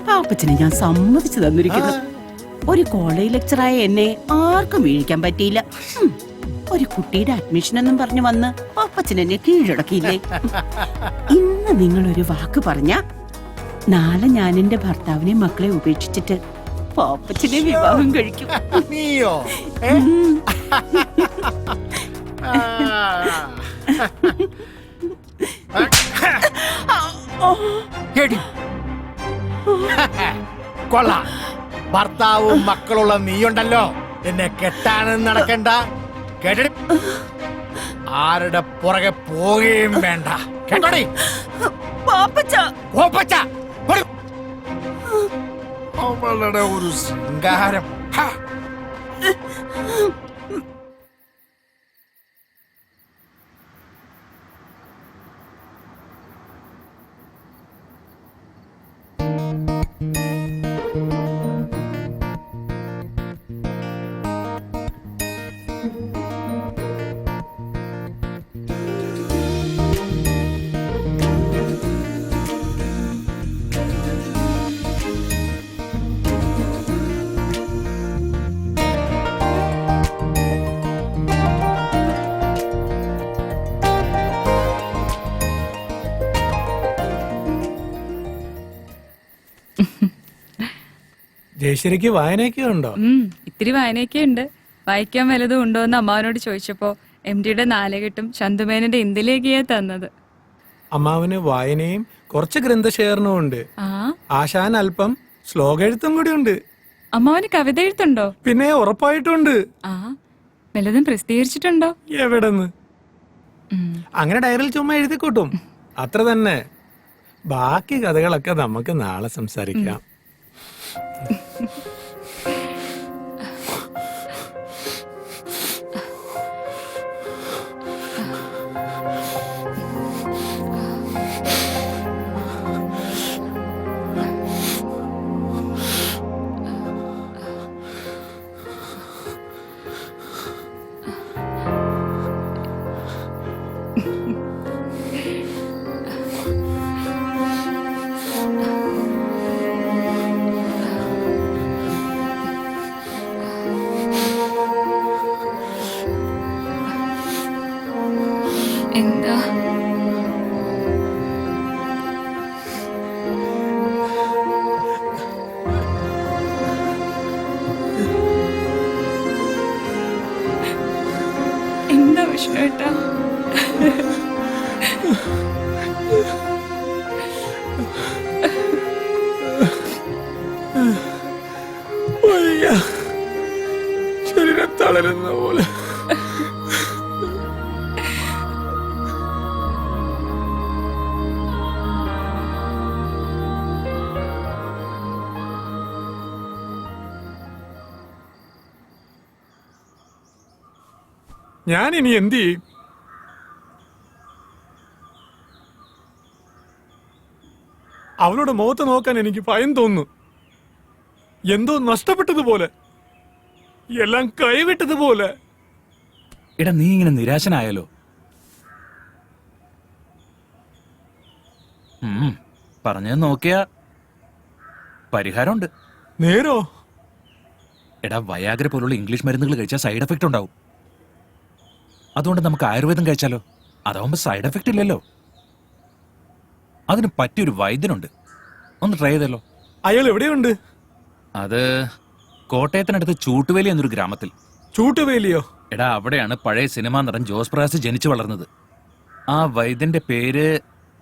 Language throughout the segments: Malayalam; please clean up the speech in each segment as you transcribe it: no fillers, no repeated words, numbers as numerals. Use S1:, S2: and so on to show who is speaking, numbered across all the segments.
S1: പാപ്പച്ചനെ ഞാൻ സമ്മതിച്ചു തന്നിരിക്കുന്നു. ഒരു കോളേജ് ലെക്ചറായ എന്നെ ആർക്കും വീഴിക്കാൻ പറ്റിയില്ല. ഒരു കുട്ടിയുടെ അഡ്മിഷൻ എന്നും പറഞ്ഞു വന്ന് പാപ്പച്ചൻ എന്നെ കീഴടക്കിയില്ലേ? ഇന്ന് നിങ്ങൾ ഒരു വാക്ക് പറഞ്ഞ നാളെ ഞാൻ എന്റെ ഭർത്താവിനെ മക്കളെ ഉപേക്ഷിച്ചിട്ട് പാപ്പച്ചനെ വിവാഹം കഴിക്കും.
S2: നീയോ? കൊള്ളാം. ഭർത്താവും മക്കളുള്ള നീയുണ്ടല്ലോ, എന്നെ കെട്ടാനും നടക്കണ്ട, കേട്ടി ആരുടെ പുറകെ പോവുകയും വേണ്ട. കേട്ടോടി അവളുടെ ഒരു ശൃംഗാരം.
S3: ജയശ്രീക്ക് വായനയൊക്കെ ഉണ്ടോ?
S4: ഇത്തിരി വായനയൊക്കെ ഉണ്ട്. വായിക്കാൻ വല്ലതും ഉണ്ടോ എന്ന് അമ്മാവനോട് ചോദിച്ചപ്പോ MD-യുടെ നാലുകെട്ടും ചന്തുമേനന്റെ ഇന്ത്യയിലേക്കാ തന്നത്.
S3: അമ്മാവന് വായനയും കുറച്ച് ഗ്രന്ഥശേഖരണവും ഉണ്ട്. ആശാൻ അല്പം ശ്ലോക എഴുത്തും കൂടി ഉണ്ട്.
S4: അമ്മാവന് കവിത എഴുത്തുണ്ടോ?
S3: പിന്നെ ഉറപ്പായിട്ടുണ്ട്.
S4: വല്ലതും പ്രസിദ്ധീകരിച്ചിട്ടുണ്ടോ?
S3: എവിടെന്ന്? അങ്ങനെ ഡയറിയിൽ ചുമ്മാ എഴുതിക്കൂട്ടും, അത്ര തന്നെ. ബാക്കി കഥകളൊക്കെ നമുക്ക് നാളെ സംസാരിക്കാം.
S4: എന്താ? എന്താ വിഷ്ണുവേട്ടാ?
S3: ശരീരം തളരുന്ന പോലെ. ഞാൻ ഇനി എന്ത് ചെയ്യും? അവളുടെ മുഖത്ത് നോക്കാൻ എനിക്ക് ഭയം തോന്നുന്നു. എന്തോ നഷ്ടപ്പെട്ടതുപോലെ, എല്ലാം കൈവിട്ടതുപോലെ.
S5: എടാ, നീ ഇങ്ങനെ നിരാശനായാലോ? പറഞ്ഞത് നോക്കിയാ പരിഹാരമുണ്ട്.
S3: നേരോ?
S5: എടാ, വയാഗ്ര പോലുള്ള ഇംഗ്ലീഷ് മരുന്നുകൾ കഴിച്ചാൽ സൈഡ് എഫക്റ്റ് ഉണ്ടാവും. അതുകൊണ്ട് നമുക്ക് ആയുർവേദം കഴിച്ചാലോ? അതാവുമ്പോ സൈഡ് എഫക്റ്റ് ഇല്ലല്ലോ. അതിന് പറ്റിയൊരു വൈദ്യനുണ്ട്, ഒന്ന് ട്രൈ ചെയ്തല്ലോ.
S3: അയാൾ എവിടെയുണ്ട്?
S5: അത് കോട്ടയത്തിനടുത്ത് ചൂട്ടുവേലി എന്നൊരു ഗ്രാമത്തിൽ.
S3: ചൂട്ടുവേലിയോ?
S5: എടാ, അവിടെയാണ് പഴയ സിനിമാ നടൻ ജോസ് പ്രകാശ് ജനിച്ചു വളർന്നത്. ആ വൈദ്യന്റെ പേര്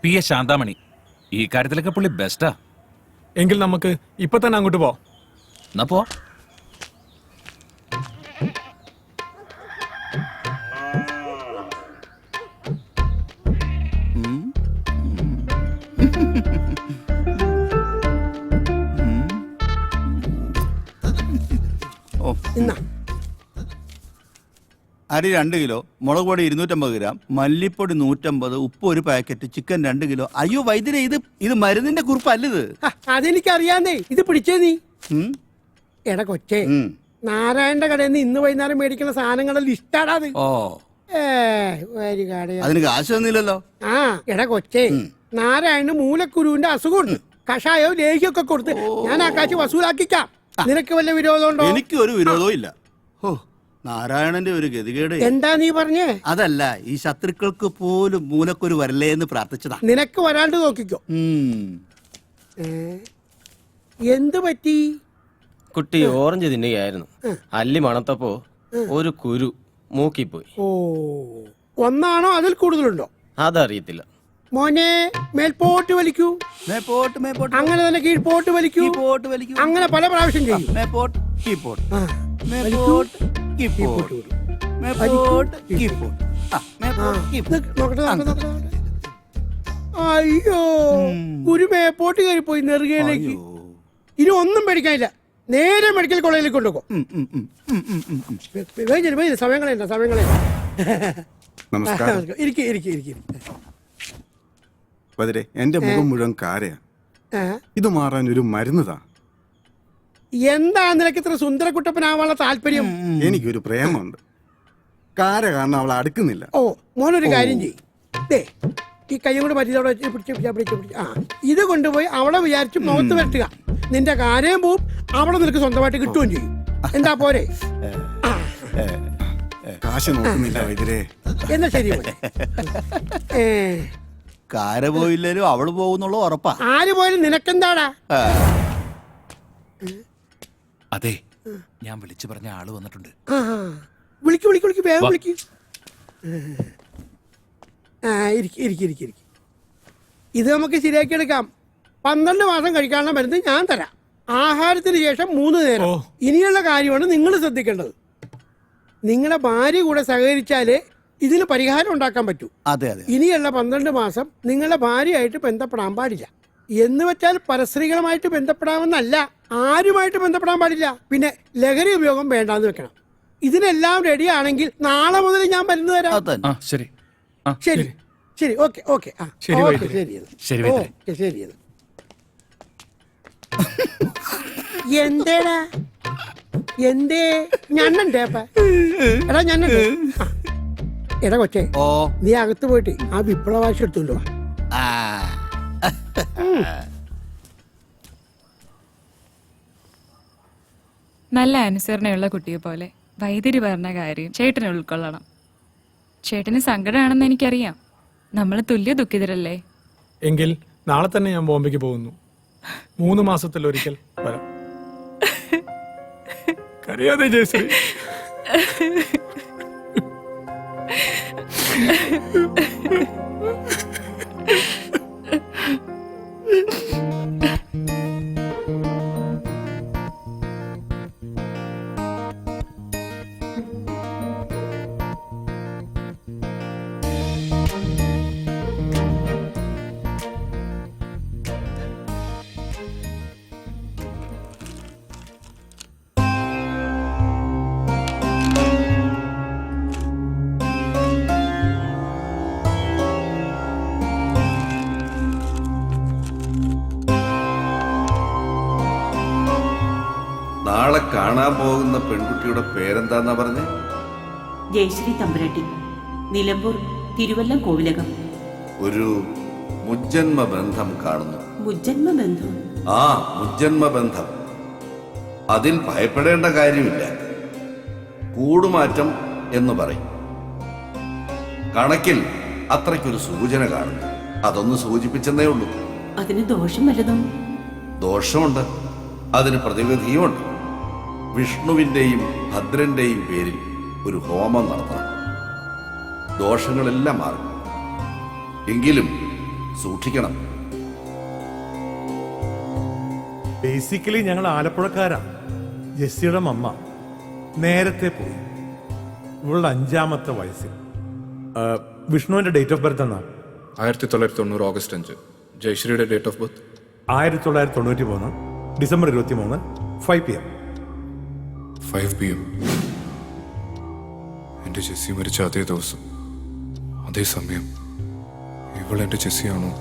S5: PS ശാന്താമണി. ഈ കാര്യത്തിലൊക്കെ പുള്ളി ബെസ്റ്റാ.
S3: എങ്കിൽ നമുക്ക് ഇപ്പൊ തന്നെ അങ്ങോട്ട് പോവാം.
S5: എന്നാ പോ.
S6: അരി 2 കിലോ, മുളക് പൊടി 250 ഗ്രാം, മല്ലിപ്പൊടി 150, ഉപ്പ് 1 പാക്കറ്റ്, ചിക്കൻ 2 കിലോ. അയ്യോ വൈദ്യരെ, ഇത് മരുന്നിന്റെ കുറിപ്പല്ലത്.
S7: അതെനിക്കറിയാന്നേ. ഇത് പിടിച്ചേ നീ. എടാ കൊച്ചേ, നാരായണന്റെ കടയിൽ നിന്ന് ഇന്ന് വൈകുന്നേരം മേടിക്കുന്ന സാധനങ്ങളുടെ ലിസ്റ്റാടാ അത്.
S6: ഓ, അതിന് കാശ് തന്നില്ലല്ലോ.
S7: ആ എടാ കൊച്ചേ, നാരായണന് മൂലക്കുരുവിന്റെ അസുഖമുണ്ട്. കഷായോ ലേഹ്യമൊക്കെ കൊടുത്ത് ഞാൻ ആ കാശ് വസൂലാക്കിക്കാം. നിനക്ക് വല്ല വിരോധമുണ്ടോ?
S6: എനിക്ക് ഒരു വിരോധവും ഇല്ല. ഓ, നാരായണന്റെ ഒരു ഗതികേട്.
S7: എന്താ നീ പറഞ്ഞേ?
S6: അതല്ല, ഈ ശത്രുക്കൾക്ക് പോലും മൂലക്കൊരു വരല്ലേ എന്ന് പ്രാർത്ഥിച്ചതാ.
S7: നിനക്ക് വരാണ്ട് നോക്കിക്കോ. എന്ത് പറ്റി?
S8: കുട്ടി ഓറഞ്ച് തിന്നുകയായിരുന്നു. അല്ലി മണത്തപ്പോ ഒരു കുരു മൂക്കിപ്പോയി.
S7: ഓ, ഒന്നാണോ അതിൽ കൂടുതലുണ്ടോ?
S8: അതറിയത്തില്ല.
S7: മോനെ, മേൽപോട്ട് വലിക്കൂ.
S6: മേപ്പോട്ട് മേപ്പോട്ട്
S7: അങ്ങനെ തന്നെ കീഴ്പോട്ട് വലിക്കൂ.
S6: കീപ്പോട്ട് വലിക്കൂ.
S7: അങ്ങനെ പല പ്രാവശ്യം ചെയ്യും.
S6: മേപ്പോട്ട് കീപ്പോട്ട്
S7: ആ,
S6: മേപ്പോട്ട് കീപ്പോട്ട് മേപ്പോട്ട് കീപ്പോട്ട് മേപ്പോട്ട് കീപ്പോട്ട്.
S7: നോക്കട്ടെ, നോക്കട്ടെ, നോക്കട്ടെ. അയ്യോ, ഒരു മേപ്പോട്ട് കയറിപ്പോയി നെറുകയിലേക്ക്. ഇനി ഒന്നും പേടിക്കാനില്ല. നേരെ മെഡിക്കൽ കോളേജിലേക്ക് കൊണ്ടുപോകും. സമയം കളയണ്ട, സമയം കളയണ്ട.
S9: നമസ്കാരം.
S7: ഇരിക്കും.
S9: വതിരെ, എന്റെ മുഖം മുഴുവൻ കാരയാ. ഇത് മാറാൻ ഒരു മരുന്നതാ.
S7: എന്താ നിനക്ക് ഇത്ര സുന്ദരക്കുട്ടപ്പനാവാനുള്ള താല്പര്യം?
S9: എനിക്കൊരു പ്രേമുണ്ട്. കാര കാരണം അവളെ അടുക്കുന്നില്ല.
S7: ഓ, മോനൊരു കാര്യം ചെയ്യ്. ദേ, ഈ കൈയും കൂടെ പറ്റിയതോടെ പിടിച്ച്. ആ, ഇത് കൊണ്ടുപോയി അവളെ വിചാരിച്ച് മുഖത്ത് വരട്ടുക. നിന്റെ കാര്യം പോവും, അവളെ നിനക്ക് സ്വന്തമായിട്ട് കിട്ടുകയും ചെയ്യും. എന്താ പോരെ?
S9: കാശ് നോക്കുന്നില്ല വൈദ്യരെ.
S7: എന്നാ ശരി മോനെ.
S6: കാര പോയില്ലേലും അവള് പോകുന്നുള്ള ഉറപ്പാ.
S7: ആര് പോയാലും നിനക്കെന്താടാ?
S5: അതെ, ഞാൻ വിളിച്ചു പറഞ്ഞ ആള് വന്നിട്ടുണ്ട്.
S7: വിളിക്ക്, വേഗം വിളിക്ക്. ഇരിക്കും. ഇത് നമുക്ക് ശരിയാക്കി എടുക്കാം. 12 മാസം കഴിക്കാനുള്ള മരുന്ന് ഞാൻ തരാം. ആഹാരത്തിന് ശേഷം 3 നേരം. ഇനിയുള്ള കാര്യമാണ് നിങ്ങൾ ശ്രദ്ധിക്കേണ്ടത്. നിങ്ങളുടെ ഭാര്യ കൂടെ സഹകരിച്ചാലേ ഇതിന് പരിഹാരം ഉണ്ടാക്കാൻ പറ്റൂ.
S6: അതെ അതെ.
S7: ഇനിയുള്ള 12 മാസം നിങ്ങളുടെ ഭാര്യയായിട്ട് ബന്ധപ്പെടാൻ പാടില്ല. എന്ന് വെച്ചാൽ പരസ്ത്രീകളുമായിട്ട് ബന്ധപ്പെടാമെന്നല്ല, ആരുമായിട്ട് ബന്ധപ്പെടാൻ പാടില്ല. പിന്നെ ലഹരി ഉപയോഗം വേണ്ടാന്ന് വെക്കണം. ഇതിനെല്ലാം റെഡി ആണെങ്കിൽ നാളെ മുതൽ ഞാൻ മരുന്ന് തരാം.
S5: ആ ശരി.
S7: ശരി, ഓക്കെ.
S3: ശരി, വൈദ്യരെ.
S5: ശരി വൈദ്യരെ.
S7: ശരി. എന്തേടാ? എന്തേ? ഞണ്ണണ്ടേ? എടാ ഞണ്ണുണ്ട്. എടാ കൊച്ചേ, നീ അകത്ത് പോയിട്ട് ആ വിപ്ലവാശം എടുത്തോണ്ട് വാ.
S4: നല്ല അനുസരണയുള്ള കുട്ടിയെ പോലെ വൈദ്യര് പറഞ്ഞ കാര്യം ചേട്ടനെ ഉൾക്കൊള്ളണം. ചേട്ടന് സങ്കടമാണെന്ന് എനിക്കറിയാം. നമ്മൾ തുല്യ ദുഃഖിതരല്ലേ?
S3: എങ്കിൽ നാളെ തന്നെ ഞാൻ ബോംബെക്ക് പോകുന്നു. 3 മാസത്തിലൊരിക്കൽ വരാം. കരയാതെ ജയശ്രീ.
S10: നാളെ കാണാൻ പോകുന്ന പെൺകുട്ടിയുടെ പേരെന്താന്നാ പറഞ്ഞേ?
S1: ജയശ്രീ തമ്പുരാട്ടി, നിലമ്പൂർ തിരുവല്ലം കോവിലകം.
S10: ഒരു മുജ്ജന്മ ബന്ധം കാണുന്നു.
S1: മുജ്ജന്മ ബന്ധം?
S10: ആ, മുജ്ജന്മ ബന്ധം. അതിൽ ഭയപ്പെടേണ്ട കാര്യമില്ല. കൂടുമാറ്റം എന്ന് പറയും. കണക്കിൽ അത്രയ്ക്കൊരു സൂചന കാണുന്നു. അതൊന്ന് സൂചിപ്പിച്ചെന്നേ ഉള്ളൂ.
S1: അതിന് ദോഷം വല്ലതും?
S10: ദോഷമുണ്ട്, അതിന് പ്രതിവിധിയുമുണ്ട്. വിഷ്ണുവിന്റെയും ഭദ്രന്റെയും പേരിൽ ഒരു ഹോമം നടത്തണം. ദോഷങ്ങളെല്ലാം മാറും. എങ്കിലും സൂക്ഷിക്കണം.
S2: ബേസിക്കലി ഞങ്ങൾ ആലപ്പുഴക്കാരാ. ജെസ്സിയുടെ മമ്മ നേരത്തെ പോയി. ഇവളുടെ 5ാമത്തെ വയസ്സിൽ. വിഷ്ണുവിന്റെ ഡേറ്റ് ഓഫ് ബർത്ത് എന്നാ?
S11: 1990 ഓഗസ്റ്റ് 5. ജയശ്രീയുടെ date of birth
S2: 1993 December 23 5 PM.
S11: 5 PM. എൻ്റെ ജെസ്സി മരിച്ച അതേ ദിവസം, അതേ സമയം. ഇവൾ എൻ്റെ ജെസ്സിയാണോ?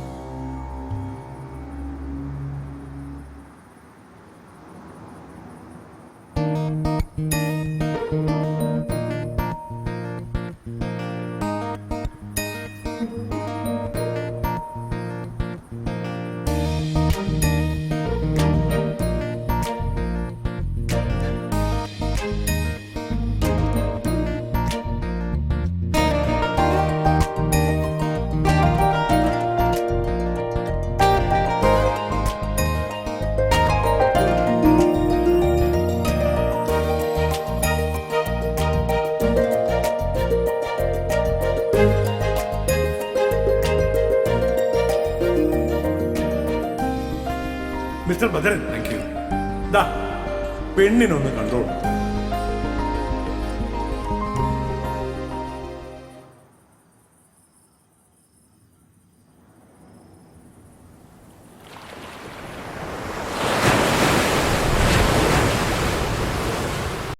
S2: Mister Bhadran,
S11: thank you.
S2: ദാ പെണ്ണിനൊന്ന് കണ്ടോളൂ.